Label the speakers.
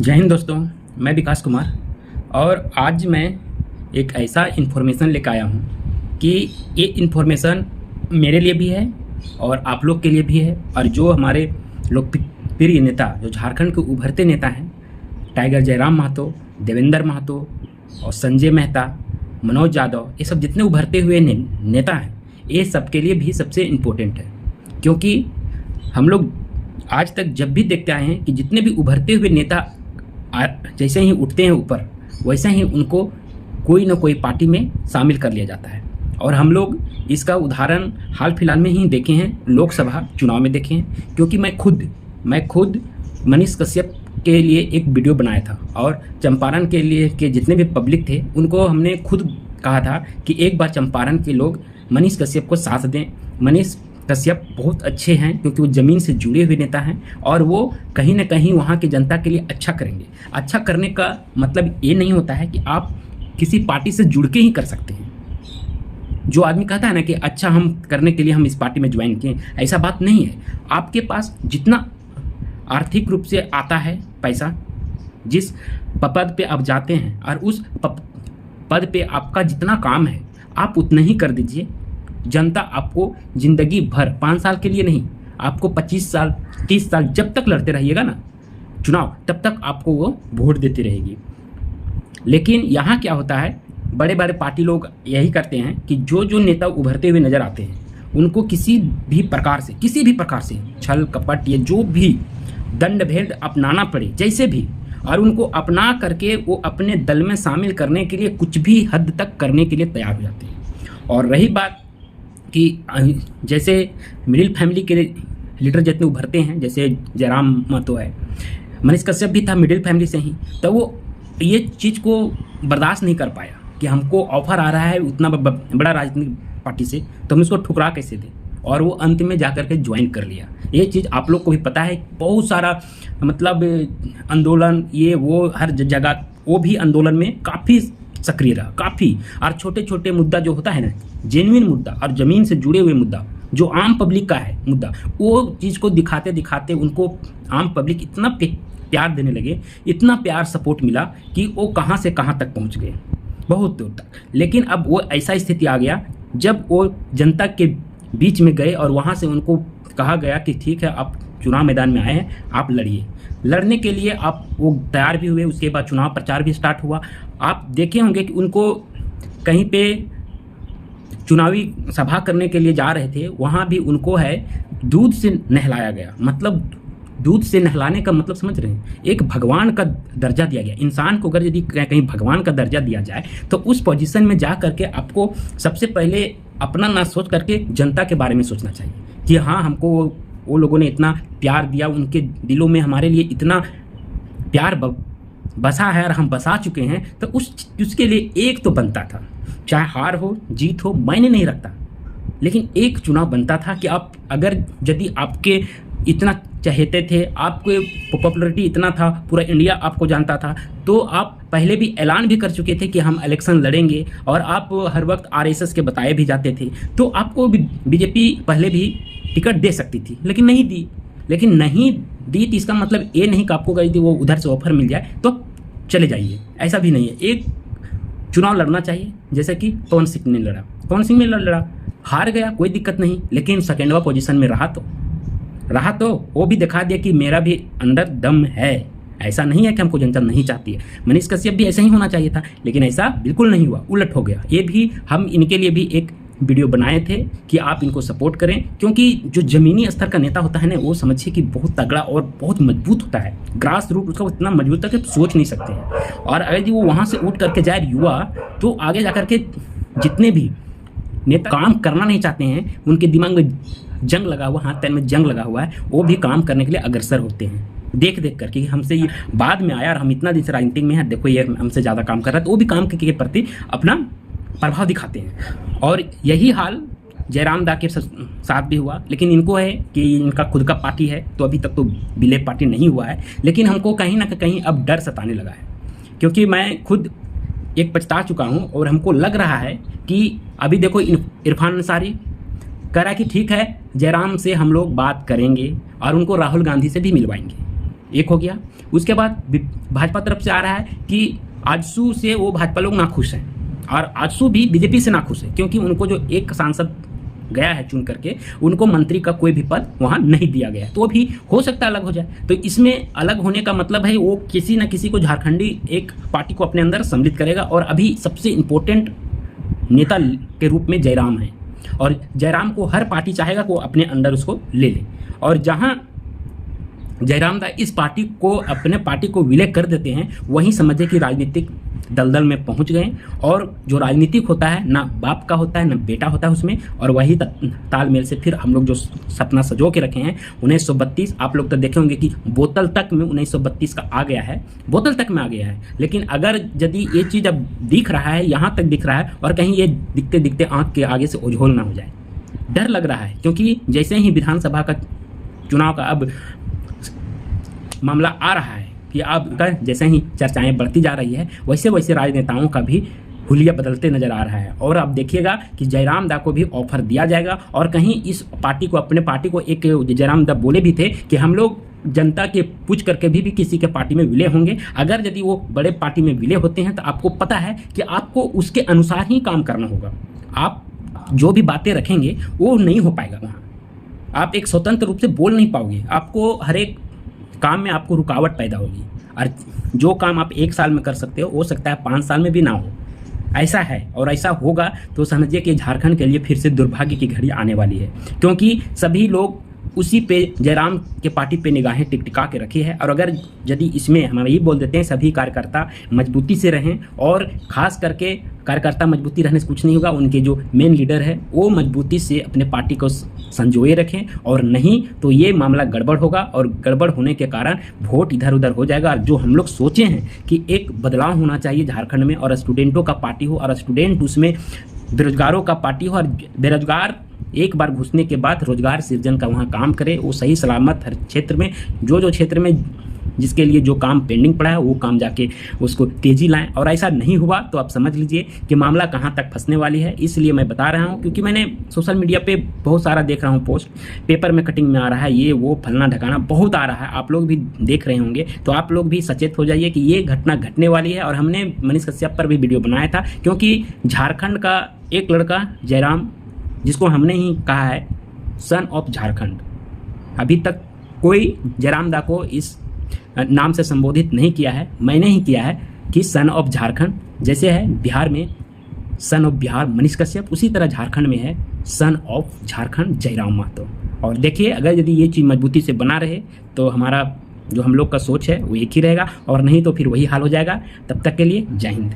Speaker 1: जय हिंद दोस्तों, मैं विकास कुमार। और आज मैं एक ऐसा इन्फॉर्मेशन लेकर आया हूँ कि ये इन्फॉर्मेशन मेरे लिए भी है और आप लोग के लिए भी है। और जो हमारे लोकप्रिय नेता, जो झारखंड के उभरते नेता हैं, टाइगर जयराम महतो, देवेंद्र महतो और संजय मेहता, मनोज यादव, ये सब जितने उभरते हुए नेता हैं, ये सब के लिए भी सबसे इम्पोर्टेंट है। क्योंकि हम लोग आज तक जब भी देखते आए हैं कि जितने भी उभरते हुए नेता जैसे ही उठते हैं ऊपर, वैसे ही उनको कोई ना कोई पार्टी में शामिल कर लिया जाता है। और हम लोग इसका उदाहरण हाल फिलहाल में ही देखे हैं, लोकसभा चुनाव में देखे हैं। क्योंकि मैं खुद मनीष कश्यप के लिए एक वीडियो बनाया था और चंपारण के लिए के जितने भी पब्लिक थे उनको हमने खुद कहा था कि एक बार चंपारण के लोग मनीष कश्यप को साथ दें। मनीष कश्यप बहुत अच्छे हैं क्योंकि वो ज़मीन से जुड़े हुए नेता हैं और वो कहीं ना कहीं वहाँ की जनता के लिए अच्छा करेंगे। अच्छा करने का मतलब ये नहीं होता है कि आप किसी पार्टी से जुड़ के ही कर सकते हैं। जो आदमी कहता है ना कि अच्छा हम करने के लिए हम इस पार्टी में ज्वाइन किए, ऐसा बात नहीं है। आपके पास जितना आर्थिक रूप से आता है पैसा, जिस पद पे आप जाते हैं और उस पद पे आपका जितना काम है, आप उतना ही कर दीजिए। जनता आपको ज़िंदगी भर, 5 साल के लिए नहीं, आपको 25 साल 30 साल जब तक लड़ते रहिएगा ना चुनाव, तब तक आपको वो वोट देती रहेगी। लेकिन यहाँ क्या होता है, बड़े बड़े पार्टी लोग यही करते हैं कि जो नेता उभरते हुए नज़र आते हैं उनको किसी भी प्रकार से छल कपट या जो भी दंड भेद अपनाना पड़े, जैसे भी, और उनको अपना करके वो अपने दल में शामिल करने के लिए कुछ भी हद तक करने के लिए तैयार हो जाते हैं। और रही बात कि जैसे मिडिल फैमिली के लीडर जितने उभरते हैं, जैसे जयराम महतो है, मनीष कश्यप भी था मिडिल फैमिली से ही, तो वो ये चीज़ को बर्दाश्त नहीं कर पाया कि हमको ऑफर आ रहा है उतना बड़ा राजनीतिक पार्टी से, तो हम इसको ठुकरा कैसे दें, और वो अंत में जाकर के ज्वाइन कर लिया। ये चीज़ आप लोग को भी पता है, बहुत सारा मतलब आंदोलन ये वो हर जगह, वो भी आंदोलन में काफ़ी सक्रिय रहा, काफ़ी। और छोटे छोटे मुद्दा जो होता है ना, जेन्युइन मुद्दा और ज़मीन से जुड़े हुए मुद्दा, जो आम पब्लिक का है मुद्दा, वो चीज़ को दिखाते दिखाते उनको आम पब्लिक इतना प्यार देने लगे, इतना प्यार सपोर्ट मिला कि वो कहाँ से कहाँ तक पहुँच गए, बहुत दूर तक। लेकिन अब वो ऐसा स्थिति आ गया जब वो जनता के बीच में गए और वहाँ से उनको कहा गया कि ठीक है, आप चुनाव मैदान में आए हैं, आप लड़िए। लड़ने के लिए आप वो तैयार भी हुए। उसके बाद चुनाव प्रचार भी स्टार्ट हुआ। आप देखे होंगे कि उनको कहीं पे चुनावी सभा करने के लिए जा रहे थे, वहाँ भी उनको है दूध से नहलाया गया। मतलब दूध से नहलाने का मतलब समझ रहे हैं, एक भगवान का दर्जा दिया गया। इंसान को अगर यदि कहीं भगवान का दर्जा दिया जाए तो उस पोजीशन में जा करके आपको सबसे पहले अपना ना सोच करके जनता के बारे में सोचना चाहिए कि हाँ, हमको वो लोगों ने इतना प्यार दिया, उनके दिलों में हमारे लिए इतना प्यार बसा है और हम बसा चुके हैं, तो उसके लिए एक तो बनता था, चाहे हार हो जीत हो मायने नहीं रखता, लेकिन एक चुनाव बनता था कि आप अगर यदि आपके इतना चहेते थे, आपके पॉपुलरिटी इतना था, पूरा इंडिया आपको जानता था, तो आप पहले भी ऐलान भी कर चुके थे कि हम इलेक्शन लड़ेंगे, और आप हर वक्त आरएसएस के बताए भी जाते थे, तो आपको बीजेपी पहले भी टिकट दे सकती थी, लेकिन नहीं दी। लेकिन नहीं दी तो इसका मतलब ये नहीं कि आपको यदि वो उधर से ऑफर मिल जाए तो चले जाइए, ऐसा भी नहीं है। एक चुनाव लड़ना चाहिए, जैसे कि पवन सिंह ने लड़ा, पवन सिंह ने लड़ा, हार गया, कोई दिक्कत नहीं, लेकिन सेकेंडवा पोजीशन में रहा तो वो भी दिखा दिया कि मेरा भी अंदर दम है। ऐसा नहीं है कि हमको जनता नहीं चाहती है। मनीष कश्यप भी ऐसा ही होना चाहिए था, लेकिन ऐसा बिल्कुल नहीं हुआ, उलट हो गया। ये भी हम इनके लिए भी एक वीडियो बनाए थे कि आप इनको सपोर्ट करें, क्योंकि जो ज़मीनी स्तर का नेता होता है ना, वो समझिए कि बहुत तगड़ा और बहुत मजबूत होता है। ग्रास रूट उसका इतना मजबूत है कि सोच नहीं सकते हैं। और अगर वो वहाँ से उठ करके जाए युवा, तो आगे जा करके जितने भी नेता काम करना नहीं चाहते हैं, उनके दिमाग में जंग लगा हुआ, हाथ पैर में जंग लगा हुआ है, वो भी काम करने के लिए अग्रसर होते हैं। देख करके हमसे ये बाद में आया और हम इतना दिन से राजनीतिक में हैं, देखो ये हमसे ज़्यादा काम कर रहा है, तो वो भी काम के प्रति अपना प्रभाव दिखाते हैं। और यही हाल जयराम दा के साथ भी हुआ। लेकिन इनको है कि इनका खुद का पार्टी है, तो अभी तक तो विलय पार्टी नहीं हुआ है, लेकिन हमको कहीं ना कहीं अब डर सताने लगा है। क्योंकि मैं खुद एक पछता चुका हूँ और हमको लग रहा है कि अभी देखो इरफान अंसारी कह रहा है कि ठीक है, जयराम से हम लोग बात करेंगे और उनको राहुल गांधी से भी मिलवाएंगे। एक हो गया। उसके बाद भाजपा तरफ से आ रहा है कि आजसू से वो भाजपा लोग नाखुश हैं और आजसू भी बीजेपी से नाखुश है, क्योंकि उनको जो एक सांसद गया है चुन करके, उनको मंत्री का कोई भी पद वहाँ नहीं दिया गया है, तो भी हो सकता है अलग हो जाए। तो इसमें अलग होने का मतलब है वो किसी न किसी को झारखंडी एक पार्टी को अपने अंदर सम्मिलित करेगा। और अभी सबसे इम्पोर्टेंट नेता के रूप में जयराम है, और जयराम को हर पार्टी चाहेगा कि वो अपने अंदर उसको ले ले। और जहाँ जयराम दा इस पार्टी को अपने पार्टी को विलय कर देते हैं, वहीं समझे कि राजनीतिक दलदल में पहुंच गए। और जो राजनीतिक होता है ना बाप का होता है ना बेटा होता है उसमें, और वही तालमेल से फिर हम लोग जो सपना सजो के रखे हैं 1932, आप लोग तो देखे होंगे कि बोतल तक में 1932 का आ गया है, बोतल तक में आ गया है। लेकिन अगर यदि ये चीज़ अब दिख रहा है, यहाँ तक दिख रहा है, और कहीं ये दिखते दिखते आँख के आगे से ओझोल ना हो जाए, डर लग रहा है। क्योंकि जैसे ही विधानसभा का चुनाव का अब मामला आ रहा है कि अब जैसे ही चर्चाएं बढ़ती जा रही है, वैसे वैसे राजनेताओं का भी हुलिया बदलते नजर आ रहा है। और आप देखिएगा कि जयराम दा को भी ऑफर दिया जाएगा, और कहीं इस पार्टी को, अपने पार्टी को, एक जयराम दा बोले भी थे कि हम लोग जनता के पूछ करके भी किसी के पार्टी में विलय होंगे। अगर यदि वो बड़े पार्टी में विलय होते हैं तो आपको पता है कि आपको उसके अनुसार ही काम करना होगा। आप जो भी बातें रखेंगे वो नहीं हो पाएगा वहाँ, आप एक स्वतंत्र रूप से बोल नहीं पाओगे, आपको हर एक काम में आपको रुकावट पैदा होगी। और जो काम आप 1 साल में कर सकते हो सकता है 5 साल में भी ना हो, ऐसा है। और ऐसा होगा तो समझिए कि झारखंड के लिए फिर से दुर्भाग्य की घड़ी आने वाली है, क्योंकि सभी लोग उसी पे, जयराम के पार्टी पे निगाहें टिकटिका के रखी है। और अगर यदि इसमें हम यही बोल देते हैं सभी कार्यकर्ता मजबूती से रहें, और ख़ास करके कार्यकर्ता मजबूती रहने से कुछ नहीं होगा, उनके जो मेन लीडर है वो मजबूती से अपने पार्टी को संजोए रखें, और नहीं तो ये मामला गड़बड़ होगा, और गड़बड़ होने के कारण वोट इधर उधर हो जाएगा। और जो हम लोग सोचे हैं कि एक बदलाव होना चाहिए झारखंड में, और स्टूडेंटों का पार्टी हो, और स्टूडेंट उसमें बेरोजगारों का पार्टी हो, और बेरोजगार एक बार घुसने के बाद रोजगार सृजन का वहाँ काम करे, वो सही सलामत हर क्षेत्र में, जो क्षेत्र में जिसके लिए जो काम पेंडिंग पड़ा है वो काम जाके उसको तेज़ी लाएं। और ऐसा नहीं हुआ तो आप समझ लीजिए कि मामला कहाँ तक फंसने वाली है। इसलिए मैं बता रहा हूँ, क्योंकि मैंने सोशल मीडिया पे बहुत सारा देख रहा हूँ पोस्ट, पेपर में कटिंग में आ रहा है, ये वो फलना ढकाना बहुत आ रहा है, आप लोग भी देख रहे होंगे। तो आप लोग भी सचेत हो जाइए कि ये घटना घटने वाली है। और हमने मनीष कश्यप पर भी वीडियो बनाया था, क्योंकि झारखंड का एक लड़का जयराम, जिसको हमने ही कहा है सन ऑफ झारखंड, अभी तक कोई जयराम दा को इस नाम से संबोधित नहीं किया है, मैंने ही किया है कि सन ऑफ झारखंड। जैसे है बिहार में सन ऑफ बिहार मनीष कश्यप, उसी तरह झारखंड में है सन ऑफ झारखंड जयराम महतो। और देखिए अगर यदि ये चीज़ मजबूती से बना रहे तो हमारा जो हम लोग का सोच है वो एक ही रहेगा, और नहीं तो फिर वही हाल हो जाएगा। तब तक के लिए जय हिंद।